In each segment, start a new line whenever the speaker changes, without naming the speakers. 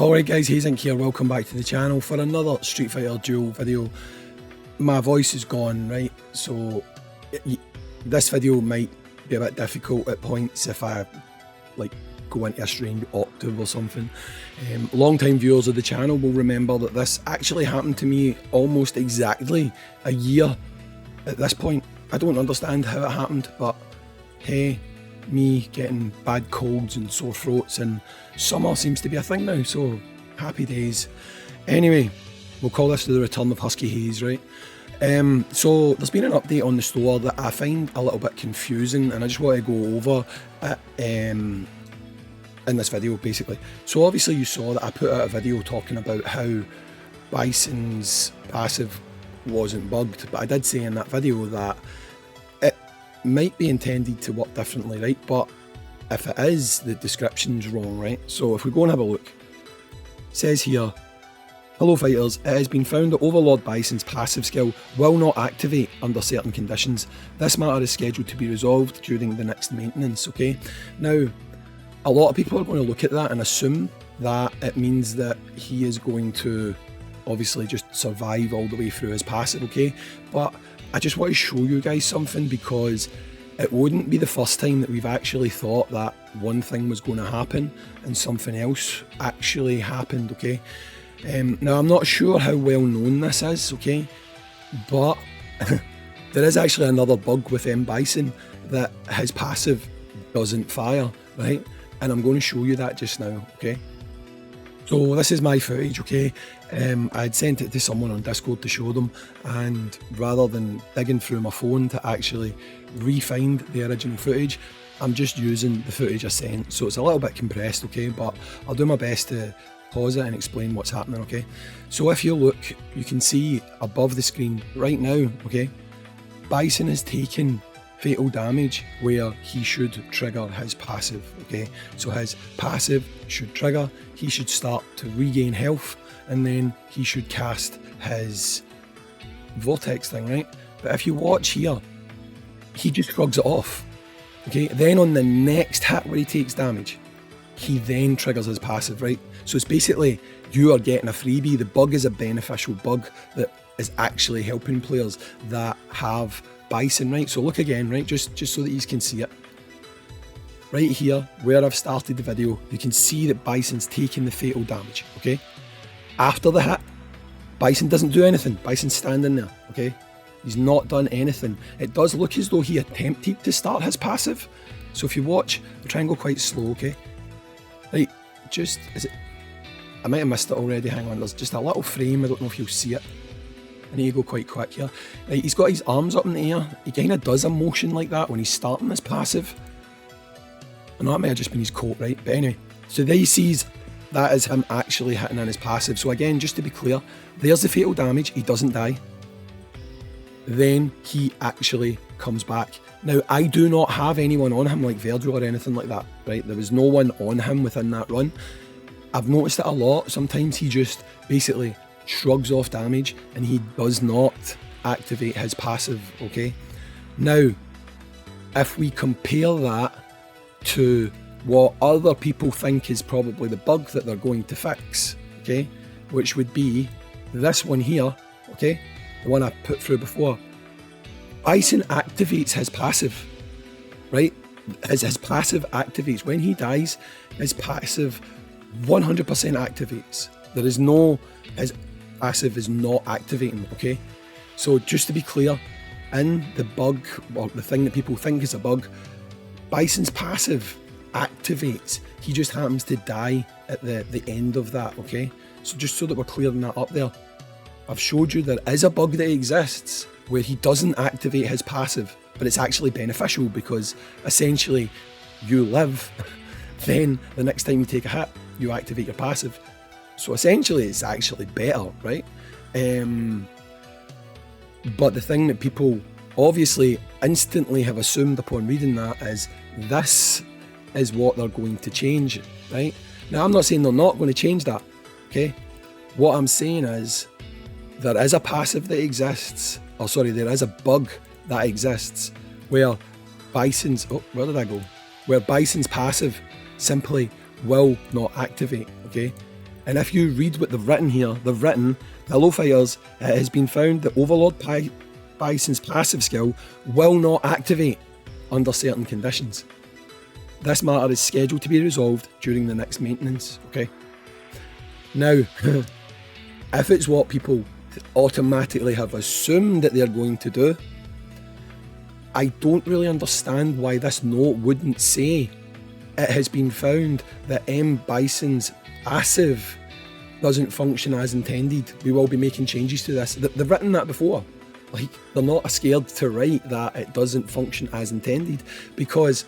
Alright guys, Hayzink here, welcome back to the channel for another Street Fighter Duel video. My voice is gone, right, so this video might be a bit difficult at points if I go into a strange octave or something. Long time viewers of the channel will remember that this actually happened to me almost exactly a year at this point. I don't understand how it happened, but hey, me getting bad colds and sore throats, and summer seems to be a thing now, so happy days. Anyway, we'll call this the return of Husky Haze, right? So there's been an update on the store that I find a little bit confusing, and I just want to go over it in this video basically. So obviously you saw that I put out a video talking about how Bison's passive wasn't bugged, but I did say in that video that it might be intended to work differently, right? But if it is, the description's wrong, right? So if we go and have a look, it says here, hello fighters, it has been found that Overlord Bison's passive skill will not activate under certain conditions. This matter is scheduled to be resolved during the next maintenance, okay? Now, a lot of people are going to look at that and assume that it means that he is going to obviously just survive all the way through his passive, okay? But I just want to show you guys something, because it wouldn't be the first time that we've actually thought that one thing was going to happen and something else actually happened, okay? Now, I'm not sure how well known this is, okay? But there is actually another bug with Bison, that his passive doesn't fire, right? And I'm going to show you that just now, okay? So this is my footage, okay? I had sent it to someone on Discord to show them, and rather than digging through my phone to actually re-find the original footage, I'm just using the footage I sent. So it's a little bit compressed, okay? But I'll do my best to pause it and explain what's happening, okay? So if you look, you can see above the screen right now, okay? Bison is taking fatal damage where he should trigger his passive, okay? So his passive should trigger, he should start to regain health, and then he should cast his vortex thing, right? But if you watch here, he just shrugs it off, okay? Then on the next hit where he takes damage, he then triggers his passive, right? So it's basically, you are getting a freebie. The bug is a beneficial bug that is actually helping players that have Bison, right? So look again, right? Just so that you can see it. Right here, where I've started the video, you can see that Bison's taking the fatal damage, okay? After the hit, Bison doesn't do anything. Bison's standing there, okay? He's not done anything. It does look as though he attempted to start his passive. So if you watch, the triangle quite slow, okay? Right, just, I might have missed it already, hang on, there's just a little frame, I don't know if you'll see it. I need to go quite quick here. Right, he's got his arms up in the air. He kind of does a motion like that when he's starting his passive. I know that might have just been his coat, right? But anyway, so there he sees that is him actually hitting on his passive. So again, just to be clear, there's the fatal damage, he doesn't die. Then he actually comes back. Now, I do not have anyone on him like Virgil or anything like that, right? There was no one on him within that run. I've noticed it a lot. Sometimes he just basically shrugs off damage and he does not activate his passive, okay? Now, if we compare that to what other people think is probably the bug that they're going to fix, okay, which would be this one here, okay, the one I put through before. Bison activates his passive, right? His passive activates. When he dies, his passive 100% activates. There is no, his passive is not activating, okay? So just to be clear, in the bug, or the thing that people think is a bug, Bison's passive activates. He just happens to die at the end of that, okay? So just so that we're clearing that up there, I've showed you there is a bug that exists where he doesn't activate his passive, but it's actually beneficial because essentially you live, then the next time you take a hit, you activate your passive. So essentially it's actually better, right? But the thing that people obviously instantly have assumed upon reading that is this is what they're going to change, right? Now, I'm not saying they're not going to change that, okay? What I'm saying is there is a passive that exists, or sorry, there is a bug that exists where Bison's, oh, where did I go? Where Bison's passive simply will not activate, okay? And if you read what they've written here, they've written, hello fighters, it has been found that Overlord Bison's passive skill will not activate under certain conditions. This matter is scheduled to be resolved during the next maintenance, okay? Now, if it's what people automatically have assumed that they're going to do, I don't really understand why this note wouldn't say it has been found that Bison's passive doesn't function as intended. We will be making changes to this. They've written that before. Like, they're not scared to write that it doesn't function as intended, because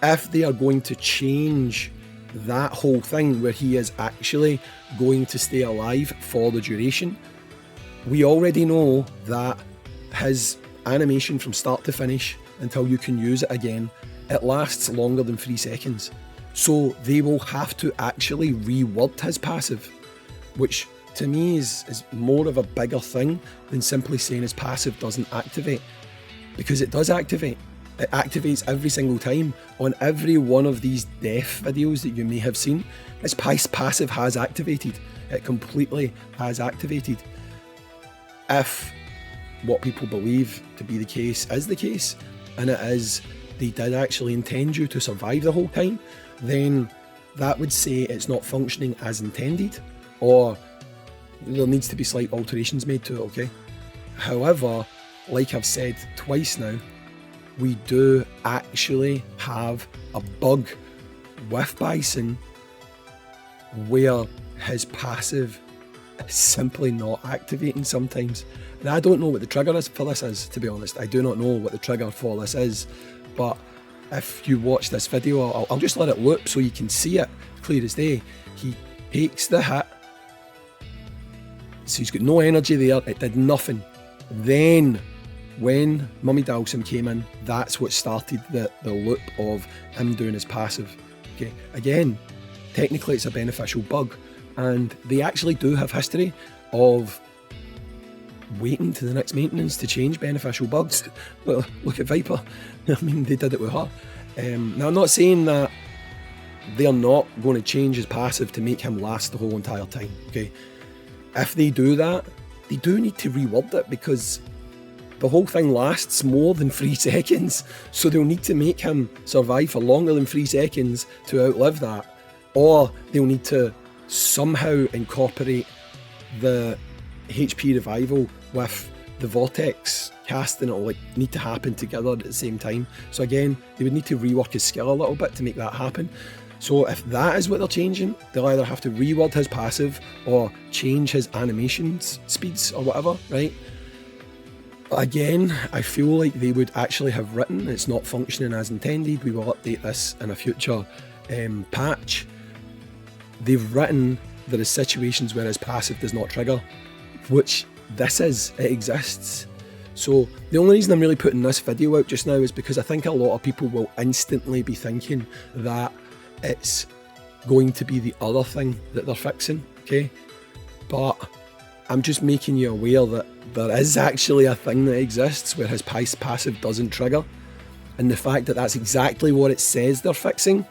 if they are going to change that whole thing where he is actually going to stay alive for the duration, we already know that his animation from start to finish until you can use it again, it lasts longer than 3 seconds. So they will have to actually reword his passive, which to me is more of a bigger thing than simply saying his passive doesn't activate, because it does activate. It activates every single time. On every one of these death videos that you may have seen, his passive has activated. It completely has activated. If what people believe to be the case is the case, and it is, they did actually intend you to survive the whole time, then that would say it's not functioning as intended, or there needs to be slight alterations made to it, okay? However, like I've said twice now, we do actually have a bug with Bison where his passive is simply not activating sometimes. And I don't know what the trigger is for this is, to be honest. I do not know what the trigger for this is, but if you watch this video, I'll just let it loop so you can see it clear as day. He takes the hit, so he's got no energy there, it did nothing. Then when Mummy Dalsum came in, that's what started the loop of him doing his passive. Okay, again, technically it's a beneficial bug, and they actually do have history of waiting to the next maintenance to change beneficial bugs. Well, look at Viper. I mean, they did it with her. Now, I'm not saying that they're not going to change his passive to make him last the whole entire time, okay? If they do that, they do need to reword it, because the whole thing lasts more than 3 seconds, so they'll need to make him survive for longer than 3 seconds to outlive that, or they'll need to somehow incorporate the HP revival with the vortex casting. It'll like need to happen together at the same time. So again, they would need to rework his skill a little bit to make that happen. So if that is what they're changing, they'll either have to reword his passive or change his animations speeds or whatever, right? But again, I feel like they would actually have written it's not functioning as intended. We will update this in a future patch. They've written there is situations where his passive does not trigger, which this is, it exists. So the only reason I'm really putting this video out just now is because I think a lot of people will instantly be thinking that it's going to be the other thing that they're fixing, okay? But I'm just making you aware that there is actually a thing that exists where his passive doesn't trigger, and the fact that that's exactly what it says they're fixing,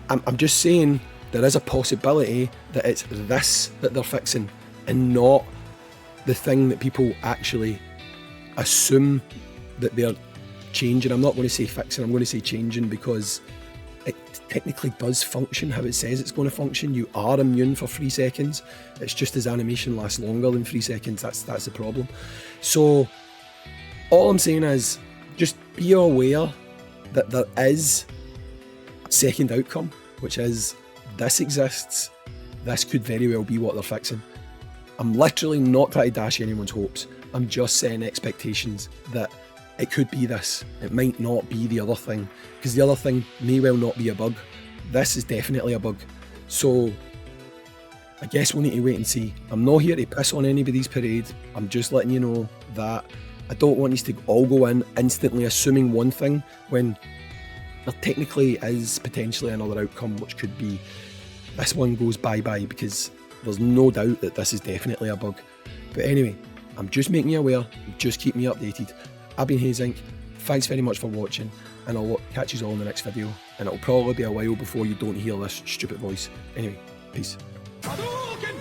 I'm just saying there is a possibility that it's this that they're fixing and not the thing that people actually assume that they're changing. I'm not going to say fixing, I'm going to say changing, because it technically does function how it says it's going to function. You are immune for 3 seconds. It's just his animation lasts longer than 3 seconds. That's the problem. So all I'm saying is just be aware that there is a second outcome, which is this exists. This could very well be what they're fixing. I'm literally not trying to dash anyone's hopes. I'm just setting expectations that it could be this. It might not be the other thing, because the other thing may well not be a bug. This is definitely a bug. So I guess we'll need to wait and see. I'm not here to piss on anybody's parade. I'm just letting you know that I don't want you to all go in instantly assuming one thing when there technically is potentially another outcome, which could be this one goes bye-bye, because there's no doubt that this is definitely a bug. But anyway, I'm just making you aware, just keep me updated. I've been Hayzink, thanks very much for watching, and I'll catch you all in the next video, and it'll probably be a while before you don't hear this stupid voice. Anyway, peace.
波動拳